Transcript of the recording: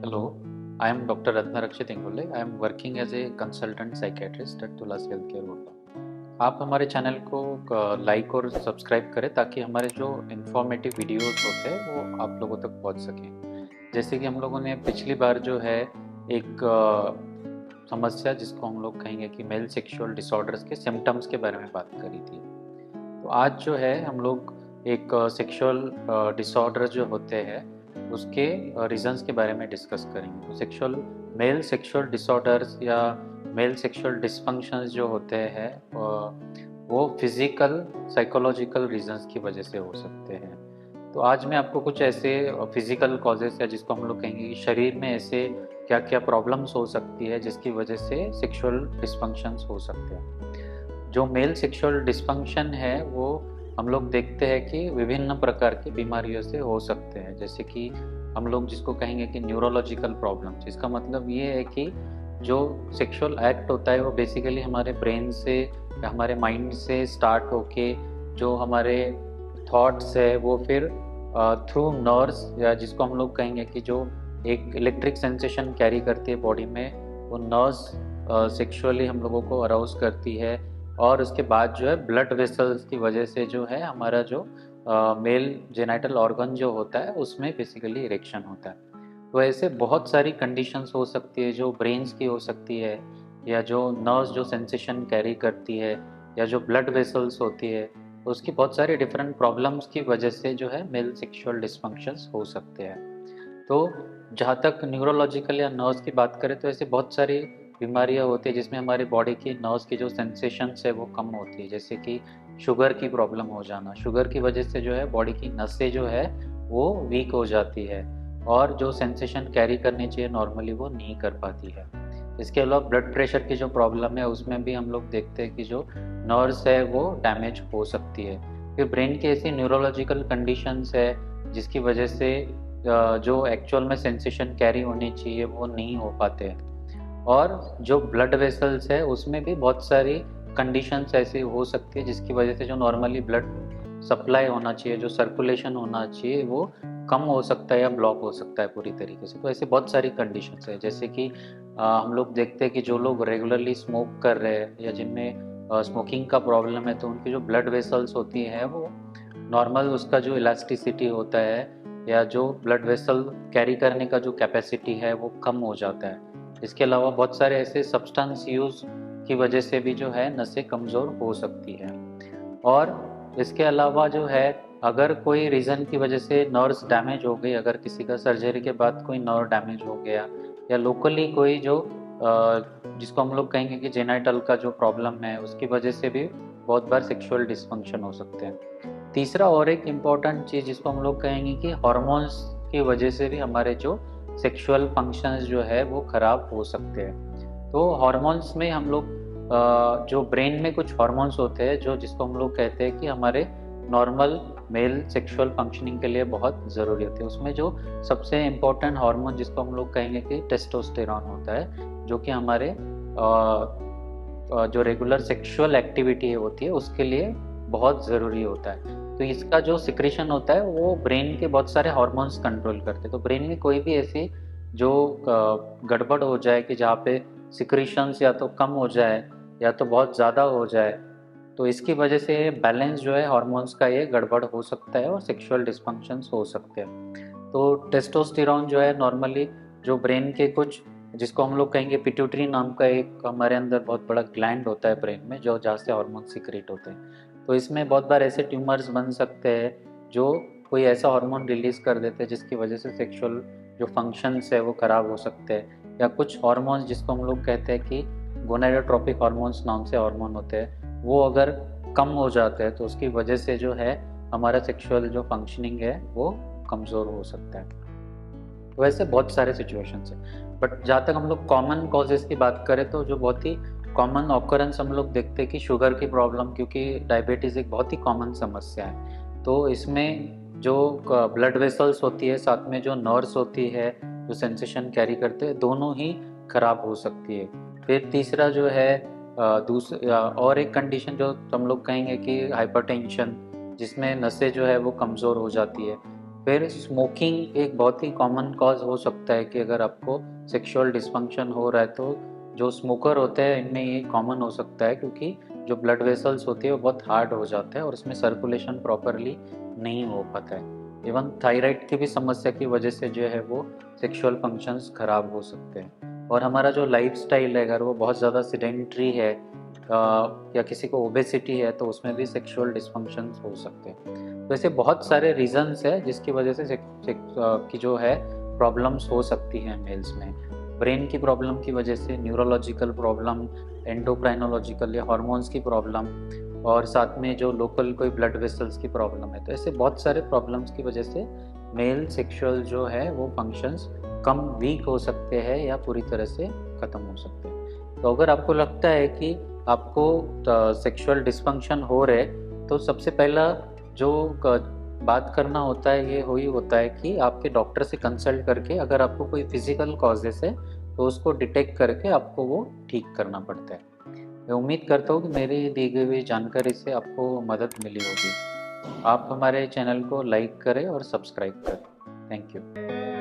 Hello, I am Dr. Ratna Rakshit Ingole. I am working as a consultant psychiatrist at Tulas health care Kota. आप हमारे channel को like और subscribe करें ताकि हमारे जो इन्फॉर्मेटिव वीडियोस होते हैं वो आप लोगों तक पहुंच सकें। जैसे कि हम लोगों ने पिछली बार जो है एक समस्या जिसको हम लोग कहेंगे कि मेल सेक्सुअल डिसऑर्डर्स के सिम्टम्स के बारे में बात करी थी। तो आज जो है हम लोग एक सेक्सुअल डिसऑर्डर जो होते हैं उसके रीजंस के बारे में डिस्कस करेंगे। तो मेल सेक्सुअल डिसऑर्डर्स या मेल सेक्सुअल डिसफंक्शंस जो होते हैं वो फिजिकल साइकोलॉजिकल रीजंस की वजह से हो सकते हैं। तो आज मैं आपको कुछ ऐसे फिजिकल कॉजेस या जिसको हम लोग कहेंगे कि शरीर में ऐसे क्या क्या प्रॉब्लम्स हो सकती है जिसकी वजह से सेक्सुअल डिसफंक्शंस हो सकते हैं। जो मेल सेक्सुअल डिसफंक्शन है वो हम लोग देखते हैं कि विभिन्न प्रकार की बीमारियों से हो सकते हैं। जैसे कि हम लोग जिसको कहेंगे कि न्यूरोलॉजिकल प्रॉब्लम्स, इसका मतलब ये है कि जो सेक्सुअल एक्ट होता है वो बेसिकली हमारे ब्रेन से या हमारे माइंड से स्टार्ट होके जो हमारे थॉट्स है वो फिर थ्रू नर्व्स या जिसको हम लोग कहेंगे कि जो एक इलेक्ट्रिक सेंसेशन कैरी करती है बॉडी में, वो नर्व्स सेक्सुअली हम लोगों को अराउज करती है। और उसके बाद जो है ब्लड वेसल्स की वजह से जो है हमारा जो मेल जेनाइटल ऑर्गन जो होता है उसमें बेसिकली इरेक्शन होता है। तो ऐसे बहुत सारी कंडीशंस हो सकती है जो ब्रेन्स की हो सकती है, या जो नर्व्स जो सेंसेशन कैरी करती है, या जो ब्लड वेसल्स होती है, तो उसकी बहुत सारी डिफरेंट प्रॉब्लम्स की वजह से जो है मेल सेक्सुअल डिस्फंक्शंस हो सकते हैं। तो जहाँ तक न्यूरोलॉजिकल या नर्व्स की बात करें तो ऐसे बहुत सारी बीमारियाँ होती है जिसमें हमारी बॉडी की नर्व्स की जो सेंसेशंस है वो कम होती है। जैसे कि शुगर की प्रॉब्लम हो जाना, शुगर की वजह से जो है बॉडी की नसें जो है वो वीक हो जाती है और जो सेंसेशन कैरी करनी चाहिए नॉर्मली वो नहीं कर पाती है। इसके अलावा ब्लड प्रेशर की जो प्रॉब्लम है उसमें भी हम लोग देखते हैं कि जो नर्व्स है वो डैमेज हो सकती है। फिर ब्रेन की ऐसी न्यूरोलॉजिकल कंडीशंस है जिसकी वजह से जो एक्चुअल में सेंसेशन कैरी होनी चाहिए वो नहीं हो पाते हैं। और जो ब्लड वेसल्स है उसमें भी बहुत सारी कंडीशंस ऐसी हो सकती है जिसकी वजह से जो नॉर्मली ब्लड सप्लाई होना चाहिए, जो सर्कुलेशन होना चाहिए वो कम हो सकता है या ब्लॉक हो सकता है पूरी तरीके से। तो ऐसे बहुत सारी कंडीशंस है। जैसे कि हम लोग देखते हैं कि जो लोग रेगुलरली स्मोक कर रहे हैं या जिनमें स्मोकिंग का प्रॉब्लम है, तो उनकी जो ब्लड वेसल्स होती हैं वो नॉर्मल उसका जो इलास्टिसिटी होता है या जो ब्लड वेसल कैरी करने का जो कैपेसिटी है वो कम हो जाता है। इसके अलावा बहुत सारे ऐसे सब्सटेंस यूज़ की वजह से भी जो है नसें कमज़ोर हो सकती है। और इसके अलावा जो है अगर कोई रीज़न की वजह से नर्व्स डैमेज हो गई, अगर किसी का सर्जरी के बाद कोई नर्व डैमेज हो गया, या लोकली कोई जो जिसको हम लोग कहेंगे कि जेनाइटल का जो प्रॉब्लम है उसकी वजह से भी बहुत बार सेक्सुअल डिसफंक्शन हो सकते हैं। तीसरा और एक इम्पॉर्टेंट चीज़ जिसको हम लोग कहेंगे कि हार्मोन्स की वजह से भी हमारे जो सेक्सुअल फंक्शंस जो है वो खराब हो सकते हैं। तो हार्मोन्स में हम लोग जो ब्रेन में कुछ हार्मोन्स होते हैं जो जिसको हम लोग कहते हैं कि हमारे नॉर्मल मेल सेक्सुअल फंक्शनिंग के लिए बहुत ज़रूरी होती है। उसमें जो सबसे इम्पोर्टेंट हार्मोन जिसको हम लोग कहेंगे कि टेस्टोस्टेरॉन होता है, जो कि हमारे जो रेगुलर सेक्सुअल एक्टिविटी होती है उसके लिए बहुत ज़रूरी होता है। तो इसका जो सिक्रेशन होता है वो ब्रेन के बहुत सारे हार्मोन्स कंट्रोल करते हैं। तो ब्रेन में कोई भी ऐसी जो गड़बड़ हो जाए कि जहाँ पे सिक्रेशंस या तो कम हो जाए या तो बहुत ज़्यादा हो जाए, तो इसकी वजह से बैलेंस जो है हार्मोन्स का ये गड़बड़ हो सकता है और सेक्सुअल डिस्फंक्शंस हो सकते हैं। तो टेस्टोस्टेरॉन जो है नॉर्मली जो ब्रेन के कुछ जिसको हम लोग कहेंगे पिट्यूटरी नाम का एक हमारे अंदर बहुत बड़ा ग्लैंड होता है ब्रेन में, जो जहाँ से हार्मोन सिक्रेट होते हैं। तो इसमें बहुत बार ऐसे ट्यूमर्स बन सकते हैं जो कोई ऐसा हार्मोन रिलीज कर देते हैं जिसकी वजह से सेक्सुअल जो फंक्शंस है वो खराब हो सकते हैं। या कुछ हार्मोन्स जिसको हम लोग कहते हैं कि गोनाडोट्रोपिक हार्मोन्स नाम से हार्मोन होते हैं, वो अगर कम हो जाते हैं तो उसकी वजह से जो है हमारा सेक्सुअल जो फंक्शनिंग है वो कमज़ोर हो सकता है। तो ऐसे बहुत सारे सिचुएशंस हैं। बट जहाँ तक हम लोग कॉमन कॉजेज़ की बात करें तो जो बहुत ही कॉमन ऑकरेंस हम लोग देखते हैं कि शुगर की प्रॉब्लम, क्योंकि डायबिटीज़ एक बहुत ही कॉमन समस्या है। तो इसमें जो ब्लड वेसल्स होती है, साथ में जो नर्व्स होती है, जो सेंसेशन कैरी करते हैं, दोनों ही खराब हो सकती है। फिर तीसरा जो है और एक कंडीशन जो हम लोग कहेंगे कि हाइपरटेंशन, जिसमें नसें जो है वो कमज़ोर हो जाती है। फिर स्मोकिंग एक बहुत ही कॉमन कॉज हो सकता है कि अगर आपको सेक्सुअल डिस्फंक्शन हो रहा है तो जो स्मोकर होते हैं इनमें ये कॉमन हो सकता है, क्योंकि जो ब्लड वेसल्स होती है वो बहुत हार्ड हो जाता है और उसमें सर्कुलेशन प्रॉपरली नहीं हो पाता है। इवन थायराइड की भी समस्या की वजह से जो है वो सेक्सुअल फंक्शंस खराब हो सकते हैं। और हमारा जो लाइफस्टाइल है अगर वो बहुत ज़्यादा सिडेंट्री है या किसी को ओबेसिटी है तो उसमें भी सेक्सुअल डिस्फंक्शंस हो सकते हैं। तो ऐसे बहुत सारे रीजंस है जिसकी वजह से की जो है प्रॉब्लम्स हो सकती हैं मेल्स में। ब्रेन की प्रॉब्लम की वजह से, न्यूरोलॉजिकल प्रॉब्लम, एंडोक्राइनोलॉजिकल या हॉर्मोन्स की प्रॉब्लम, और साथ में जो लोकल कोई ब्लड वेसल्स की प्रॉब्लम है। तो ऐसे बहुत सारे प्रॉब्लम्स की वजह से मेल सेक्सुअल जो है वो फंक्शंस कम वीक हो सकते हैं या पूरी तरह से ख़त्म हो सकते हैं। तो अगर आपको लगता है कि आपको सेक्सुअल डिस्फंक्शन हो रहे, तो सबसे पहला जो बात करना होता है ये वही होता है कि आपके डॉक्टर से कंसल्ट करके अगर आपको कोई फिजिकल कॉजेस है तो उसको डिटेक्ट करके आपको वो ठीक करना पड़ता है। मैं उम्मीद करता हूँ कि मेरी दी गई हुई जानकारी से आपको मदद मिली होगी। आप हमारे चैनल को लाइक करें और सब्सक्राइब करें। Thank you.